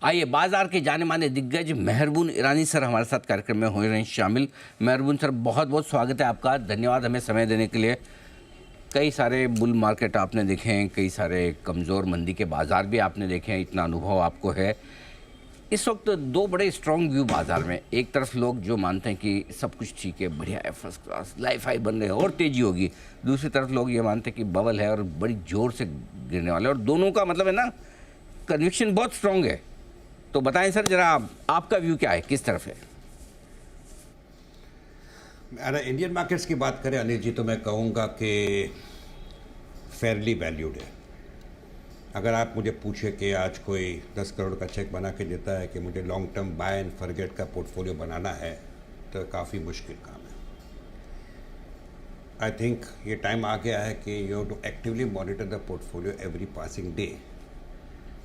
आइए, बाजार के जाने माने दिग्गज मेहरबून ईरानी सर हमारे साथ कार्यक्रम में हो रहे हैं शामिल। मेहरबून सर, बहुत बहुत स्वागत है आपका, धन्यवाद हमें समय देने के लिए। कई सारे बुल मार्केट आपने देखे हैं, कई सारे कमज़ोर मंदी के बाजार भी आपने देखे हैं, इतना अनुभव आपको है। इस वक्त दो बड़े स्ट्रॉन्ग व्यू बाजार में, एक तरफ लोग जो मानते हैं कि सब कुछ ठीक है, बढ़िया है, फर्स्ट क्लास लाइफ हाई बन रहे हैं और तेज़ी होगी, दूसरी तरफ लोग ये मानते हैं कि बबल है और बड़ी ज़ोर से गिरने वाले, और दोनों का मतलब है ना, कन्विक्शन बहुत स्ट्रॉन्ग है। तो बताएं सर जरा, आपका व्यू क्या है, किस तरफ है? अगर इंडियन मार्केट्स की बात करें अनिल जी, तो मैं कहूँगा कि फेयरली वैल्यूड है। अगर आप मुझे पूछे कि आज कोई 10 करोड़ का चेक बना के देता है कि मुझे long term by and forget का पोर्टफोलियो बनाना है, तो काफ़ी मुश्किल काम है। आई थिंक ये टाइम आ गया है कि you have to actively monitor the portfolio every passing day.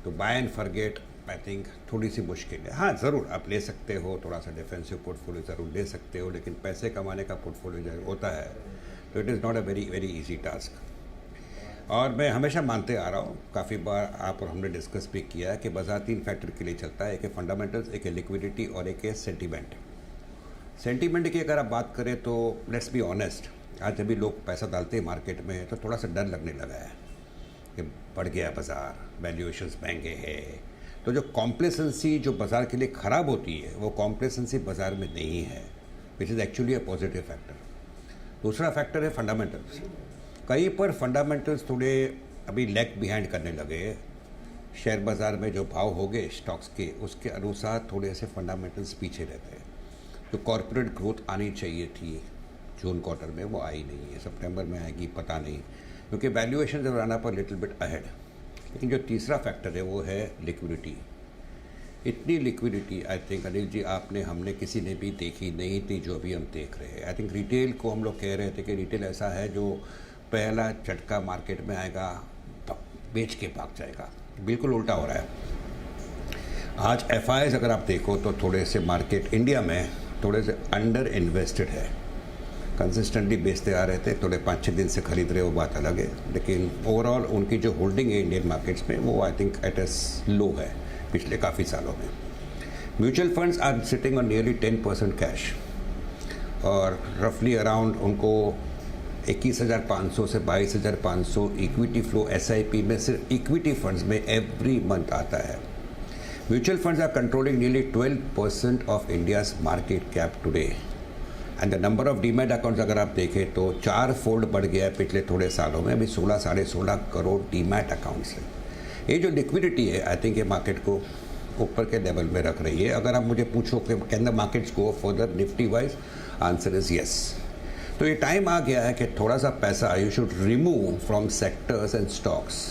तो buy and forget I think थोड़ी सी मुश्किल है। हाँ, ज़रूर आप ले सकते हो, थोड़ा सा डिफेंसिव पोर्टफोलियो ज़रूर ले सकते हो, लेकिन पैसे कमाने का पोर्टफोलियो जो होता है तो it is not a very very easy task. और मैं हमेशा मानते आ रहा हूँ, काफ़ी बार आप और हमने डिस्कस भी किया है कि बाजार 3 फैक्टर के लिए चलता है, एक है फंडामेंटल्स, एक है लिक्विडिटी और एक है सेंटीमेंट। सेंटीमेंट की अगर आप बात करें तो लेट्स बी ऑनेस्ट, आज जब भी लोग पैसा डालते हैं मार्केट में तो थोड़ा सा डर लगने लगा है कि बढ़ गया बाज़ार, वैल्यूएशंस महंगे हैं। तो जो कॉम्प्लेसेंसी जो बाज़ार के लिए ख़राब होती है, वो कॉम्प्लेसेंसी बाज़ार में नहीं है, which is actually a positive factor. दूसरा फैक्टर है फंडामेंटल्स। कहीं पर फंडामेंटल्स थोड़े अभी लैग बिहाइंड करने लगे। शेयर बाज़ार में जो भाव हो गए स्टॉक्स के, उसके अनुसार थोड़े से फंडामेंटल्स पीछे रहते हैं। जो कॉर्पोरेट ग्रोथ आनी चाहिए थी जून क्वार्टर में, वो आई नहीं है। सितंबर में आएगी पता नहीं, क्योंकि वैल्यूएशन जब आना पर लिटिल बिट अहेड। लेकिन जो तीसरा फैक्टर है वो है लिक्विडिटी। इतनी liquidity I think Anil ji आपने हमने किसी ने भी देखी नहीं थी जो अभी हम देख रहे हैं। आई थिंक रिटेल को हम लोग कह रहे थे कि रिटेल ऐसा है जो पहला झटका मार्केट में आएगा, बेच के भाग जाएगा। बिल्कुल उल्टा हो रहा है। आज एफआईआईज अगर आप देखो तो थोड़े से मार्केट इंडिया में थोड़े से अंडर इन्वेस्टेड है। कंसिस्टेंटली बेचते आ रहे थे, थोड़े 5-6 दिन से खरीद रहे, वो बात अलग है। लेकिन ओवरऑल उनकी जो होल्डिंग है इंडियन मार्केट्स में, वो I think at its low है पिछले काफ़ी सालों में। Mutual funds are sitting on nearly 10% cash, और रफली अराउंड उनको 21,500 से 22,500 इक्विटी फ्लो एसआईपी में, सिर्फ इक्विटी फंड्स में एवरी मंथ आता है। Mutual funds are controlling nearly 12% of India's market cap today, and the number of demat accounts अगर आप देखें तो 4 फोल्ड बढ़ गया है पिछले थोड़े सालों में। अभी 16-16.5 करोड़ डीमैट अकाउंट्स हैं। ये जो लिक्विडिटी है आई थिंक ये मार्केट को ऊपर के लेवल में रख रही है। अगर आप मुझे पूछो कि can the markets go further Nifty wise, answer is yes. तो ये टाइम आ गया है कि थोड़ा सा पैसा you should remove from sectors and stocks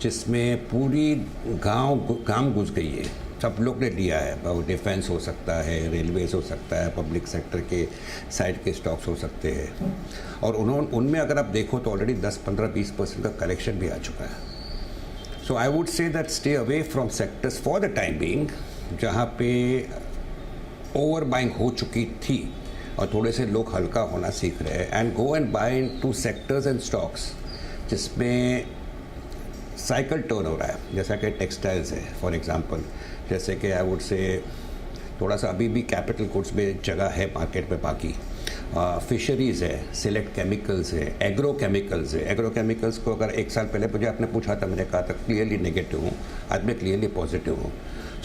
जिसमें पूरी गांव घुस गई है, सब लोग ने लिया है। वो डिफेंस हो सकता है, रेलवेज हो सकता है, पब्लिक सेक्टर के साइड के स्टॉक्स हो सकते हैं, और उनमें अगर आप देखो तो ऑलरेडी 10-15-20% का कलेक्शन भी आ चुका है। So I would say that stay away from sectors for the time being जहाँ पे ओवर बाइंग हो चुकी थी और थोड़े से लोग हल्का होना सीख रहे हैं, and go and buy in to sectors and stocks जिसमें साइकिल टर्न हो रहा है, जैसा कि टेक्सटाइल्स है फॉर एग्जांपल, जैसे कि आई वुड से थोड़ा सा अभी भी कैपिटल गुड्स में जगह है मार्केट में। बाकी फिशरीज़ है, सिलेक्ट केमिकल्स है, एग्रो केमिकल्स है। एग्रो केमिकल्स को अगर 1 साल पहले मुझे आपने पूछा था, मैंने कहा था क्लियरली नेगेटिव हूँ, आज मैं क्लियरली पॉजिटिव हूँ।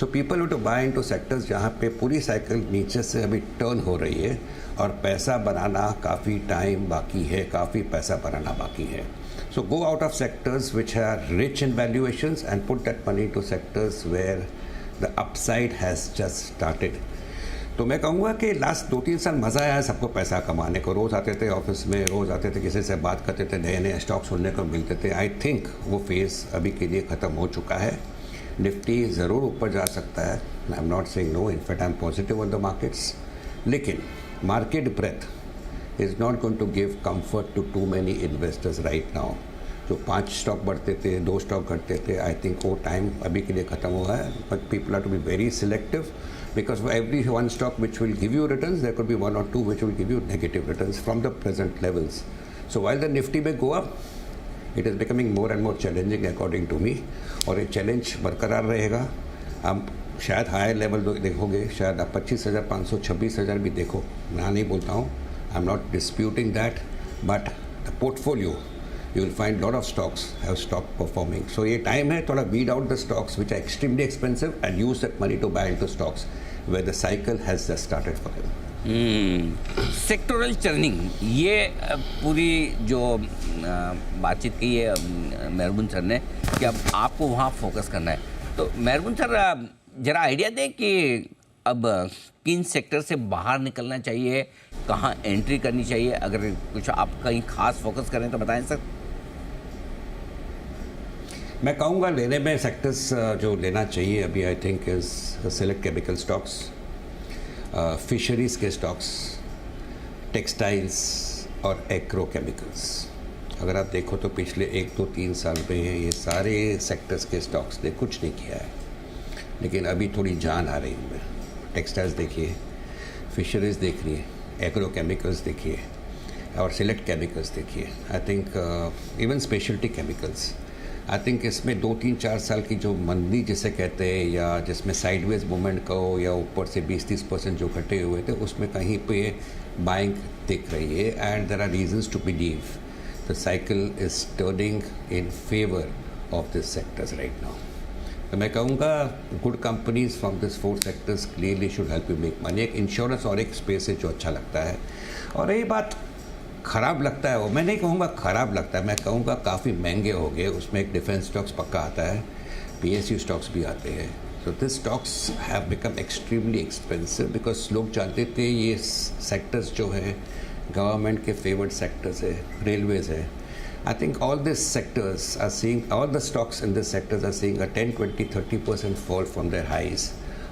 So people to buy in to sectors जहाँ पे पूरी साइकिल नीचे से अभी टर्न हो रही है, और पैसा बनाना काफ़ी टाइम बाकी है, काफ़ी पैसा बनाना बाकी है। So go out of sectors which are rich in valuations and put that money to sectors where the upside has just started. तो मैं कहूँगा कि लास्ट 2-3 साल मज़ा आया सबको पैसा कमाने को। रोज़ आते थे ऑफिस में, रोज़ आते थे, किसी से बात करते थे, नए नए स्टॉक सुनने को मिलते थे। आई थिंक वो फेज़ अभी के लिए ख़त्म हो चुका है। निफ्टी ज़रूर ऊपर जा सकता है, I am not saying no, in fact I am positive on the markets, लेकिन market breath is not going to give comfort to too many investors right now. जो 5 स्टॉक बढ़ते थे, 2 स्टॉक घटते थे, आई थिंक वो टाइम अभी के लिए ख़त्म हुआ है। But people are to be very selective, because for every 1 stock which will give you returns, there could be 1 or 2 which will give you negative returns from the present levels. So while the Nifty may go up, it is becoming more and more challenging according to me, और ये challenge बरकरार रहेगा। हम शायद higher level देखोगे, शायद आप 25,500 26,000 भी देखो, मैं नहीं बोलता हूँ, आई am not disputing that, but the portfolio you will find lot of stocks have stopped performing. So ये time है थोड़ा weed out the stocks which are extremely expensive and use that money to buy into stocks where the cycle has just started for them. Sectoral churning, ये पूरी जो बातचीत की है मेहरबून sir ने कि अब आपको वहाँ फोकस करना है, तो मेहरबून सर ज़रा आइडिया दें कि अब किन सेक्टर से बाहर निकलना चाहिए, कहाँ एंट्री करनी चाहिए, अगर कुछ आप कहीं खास फोकस करें तो बताएं सर। मैं कहूँगा लेने में सेक्टर्स जो लेना चाहिए अभी I think is select chemical stocks, fisheries के स्टॉक्स, टेक्सटाइल्स और एग्रो केमिकल्स। अगर आप देखो तो पिछले 1-2-3 साल में ये सारे सेक्टर्स के स्टॉक्स ने कुछ नहीं किया है, लेकिन अभी थोड़ी जान आ रही है। टेक्सटाइल्स देखिए, फिशरीज़ देखिए, एग्रो केमिकल्स देखिए और सिलेक्ट केमिकल्स देखिए। I think even speciality chemicals, I think इसमें 2-3-4 साल की जो मंदी जिसे कहते हैं या जिसमें साइडवेज मूवमेंट कहो या ऊपर से 20-30% जो घटे हुए थे, उसमें कहीं पे बाइंग दिख रही है and there are reasons to believe the cycle is turning in favour of this sectors right now. तो मैं कहूँगा good companies from this 4 sectors clearly should help you make money. एक इंश्योरेंस और एक स्पेस है जो अच्छा लगता है, और यही बात ख़राब लगता है वो मैं नहीं कहूँगा ख़राब लगता है, मैं कहूँगा काफ़ी महंगे हो गए। उसमें एक डिफेंस स्टॉक्स पक्का आता है, PSU स्टॉक्स भी आते हैं। So this stocks have become extremely expensive because लोग जानते थे ये सेक्टर्स जो है गवर्नमेंट के फेवर्ड सेक्टर्स है, रेलवेज़ है। I think all these sectors are seeing, all the stocks in these sectors are seeing a 10, 20, 30% fall from their highs.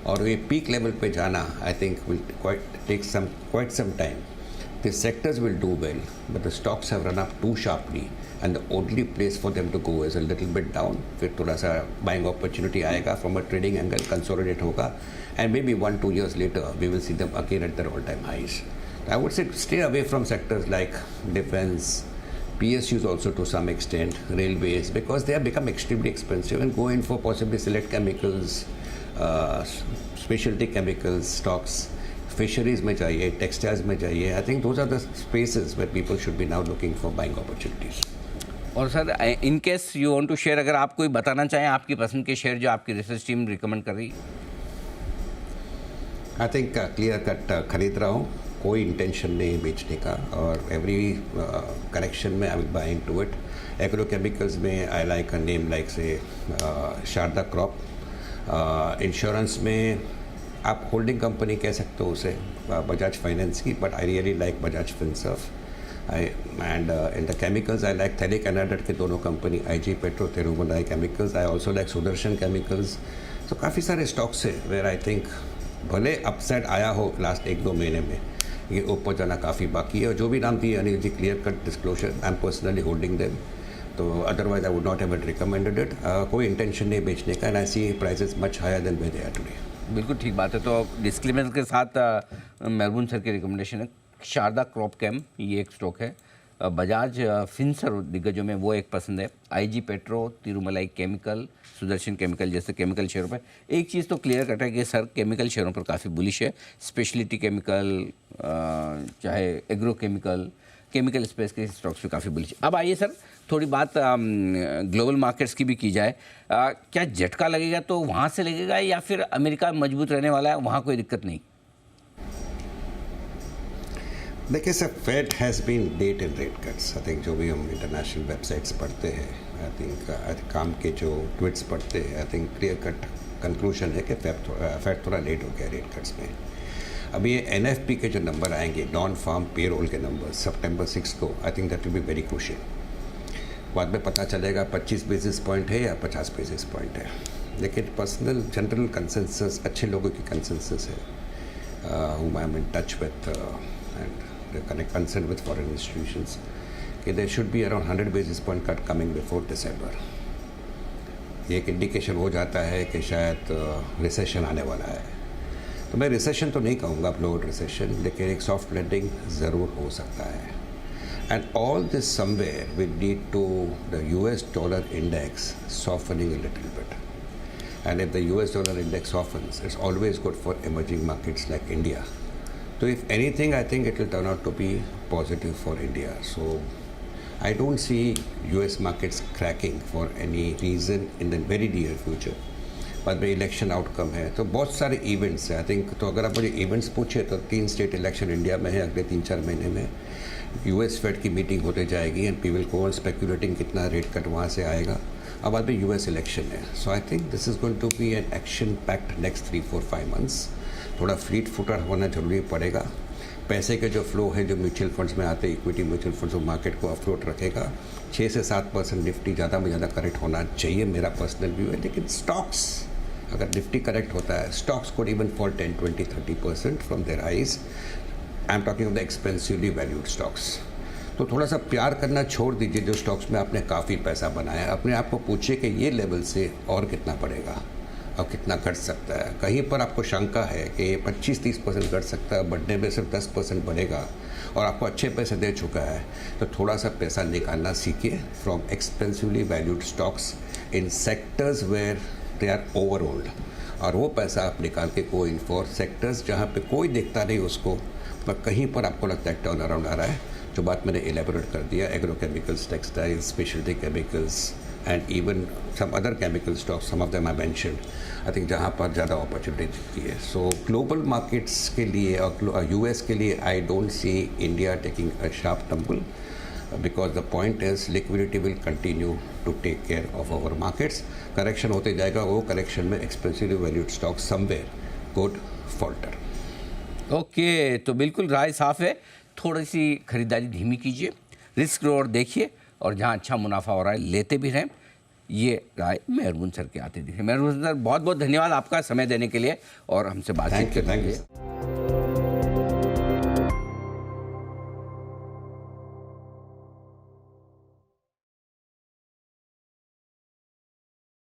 और ये peak level पे जाना I think will take quite some time. These sectors will do well, but the stocks have run up too sharply, and the only place for them to go is a little bit down. फिर थोड़ा सा buying opportunity आएगा from a trading angle, consolidate होगा, and maybe 1-2 years later we will see them again at their all-time highs. I would say stay away from sectors like defense, PSUs also to some extent, railways, because they have become extremely expensive, and go in for possibly select chemicals, specialty chemicals stocks, fisheries में चाहिए, textiles में चाहिए. I think those are the spaces where people should be now looking for buying opportunities. और sir in case you want to share, अगर आप कोई बताना चाहें आपकी पसंद के शेयर जो आपकी रिसर्च टीम रिकमेंड कर रही है। आई थिंक क्लियर कट खरीद रहा हूँ, कोई इंटेंशन नहीं बेचने का, और एवरी करेक्शन में I will buy into it. Agro chemicals में I like a name like say Sharda crop. Insurance में आप होल्डिंग कंपनी कह सकते हो उसे, बजाज फाइनेंस की, but I really like Bajaj Finserv. And in the chemicals I like phthalic anhydride के दोनों company, IG petro, Tirumalai chemicals. I also like Sudarshan chemicals. तो काफ़ी सारे स्टॉक्स है वेयर आई थिंक भले अपसाइड आया हो लास्ट 1-2 महीने में, ये ऊपर जाना काफ़ी बाकी है। और जो भी नाम दिए Anil ji, clear cut disclosure, I am personally holding them, तो otherwise I would not have recommended it. कोई इंटेंशन नहीं बेचने का, and I see prices much higher than where they are today. बिल्कुल ठीक बात है। तो डिस्क्लेमर के साथ मेहरबून सर की रिकमेंडेशन है शारदा क्रॉप कैम, ये एक स्टॉक है। बजाज फिनसर्व दिग्गजों में वो एक पसंद है। IG petro, Tirumalai chemical, Sudarshan chemical जैसे केमिकल शेयरों पर एक चीज़ तो क्लियर कट है कि सर केमिकल शेयरों पर काफ़ी बुलिश है। स्पेशलिटी केमिकल, चाहे एग्रो केमिकल, केमिकल स्पेस के स्टॉक्स पे काफ़ी बुलिश। अब आइए सर थोड़ी बात ग्लोबल मार्केट्स की भी की जाए। क्या झटका लगेगा तो वहाँ से लगेगा या फिर अमेरिका मजबूत रहने वाला है, वहाँ कोई दिक्कत नहीं? देखिए sir, Fed has been late in rate cuts. I think जो भी हम इंटरनेशनल वेबसाइट्स पढ़ते हैं, आई थिंक काम के जो ट्वीट्स पढ़ते हैं, I think clear cut conclusion है कि फेड थोड़ा लेट हो गया रेट कट्स में। अभी ये NFP के जो नंबर आएंगे, नॉन फार्म पेरोल के नंबर, सितंबर 6 को, I think that will be very crucial. बाद में पता चलेगा 25 बेसिस पॉइंट है या 50 बेसिस पॉइंट है, लेकिन पर्सनल जनरल कंसेंसस, अच्छे लोगों की कंसेंसस है whom I am in touch with and they connect concerned with foreign institutions, कि there should be around 100 basis point cut coming before December। ये एक इंडिकेशन हो जाता है कि शायद रिसेशन आने वाला है। तो मैं रिसेशन तो नहीं कहूँगा, अपलोड रिसेशन, लेकिन एक सॉफ्ट लैंडिंग ज़रूर हो सकता है। And all this somewhere will lead to the US dollar index softening a little bit. and if the US dollar index softens, it's always good for emerging markets like India. So if anything, I think it will turn out to be positive for India. So I don't see US markets cracking for any reason in the very near future. बाद में election outcome है तो बहुत सारे events हैं I think. तो अगर आप मुझे इवेंट्स पूछे तो 3 स्टेट इलेक्शन इंडिया में है अगले 3-4 महीने में. US फेड की मीटिंग होते जाएगी एंड पीपल को स्पेकुलेटिंग कितना रेट कट वहाँ से आएगा. अब बाद में US इलेक्शन है. So I think this is going to be an action packed next 3-4-5 months. थोड़ा फ्लीट फुटर होना जरूरी पड़ेगा. पैसे के जो फ्लो है जो म्यूचुअल फंड्स में आते हैं इक्विटी म्यूचुअल फंड्स वो मार्केट को अफ्लोट रखेगा. 6 से 7% निफ्टी ज़्यादा में ज़्यादा करेक्ट होना चाहिए मेरा पर्सनल व्यू है. लेकिन स्टॉक्स अगर निफ्टी करेक्ट होता है stocks could even fall 10-20-30% from their highs. I am talking of the expensively valued stocks. तो थोड़ा सा प्यार करना छोड़ दीजिए जो स्टॉक्स में आपने काफ़ी पैसा बनाया. अपने आप को पूछिए कि ये लेवल से और कितना बढ़ेगा और कितना घट सकता है. कहीं पर आपको शंका है कि 25-30% घट सकता है बढ़ने में सिर्फ 10% बढ़ेगा और आपको अच्छे पैसे दे चुका है तो थोड़ा सा पैसा निकालना सीखिए from expensively valued stocks in sectors where they are overowned. और वो पैसा आप निकाल के गो इन फॉर सेक्टर्स जहाँ पे कोई देखता नहीं उसको पर कहीं पर आपको लगता है टर्न अराउंड आ रहा है. जो बात मैंने एलेबोरेट कर दिया agrochemicals textiles speciality chemicals and even some other chemical stocks, some of them I mentioned, I think जहाँ पर ज़्यादा अपॉर्चुनिटी दिखती है. सो ग्लोबल मार्केट्स के लिए और US के लिए I don't see India taking a sharp tumble because the point is liquidity will continue to take care of our markets. Correction होते जाएगा वो करेक्शन में expensively valued stock somewhere could falter. Okay, तो बिल्कुल राय साफ है. थोड़ी सी खरीदारी धीमी कीजिए, रिस्क रिवॉर्ड देखिए और जहाँ अच्छा मुनाफा हो रहा है लेते भी रहें. ये राय मेहरबून सर के आते दिखे. मेहरबून सर बहुत बहुत धन्यवाद आपका समय देने के लिए और हमसे बातचीत करने के लिए.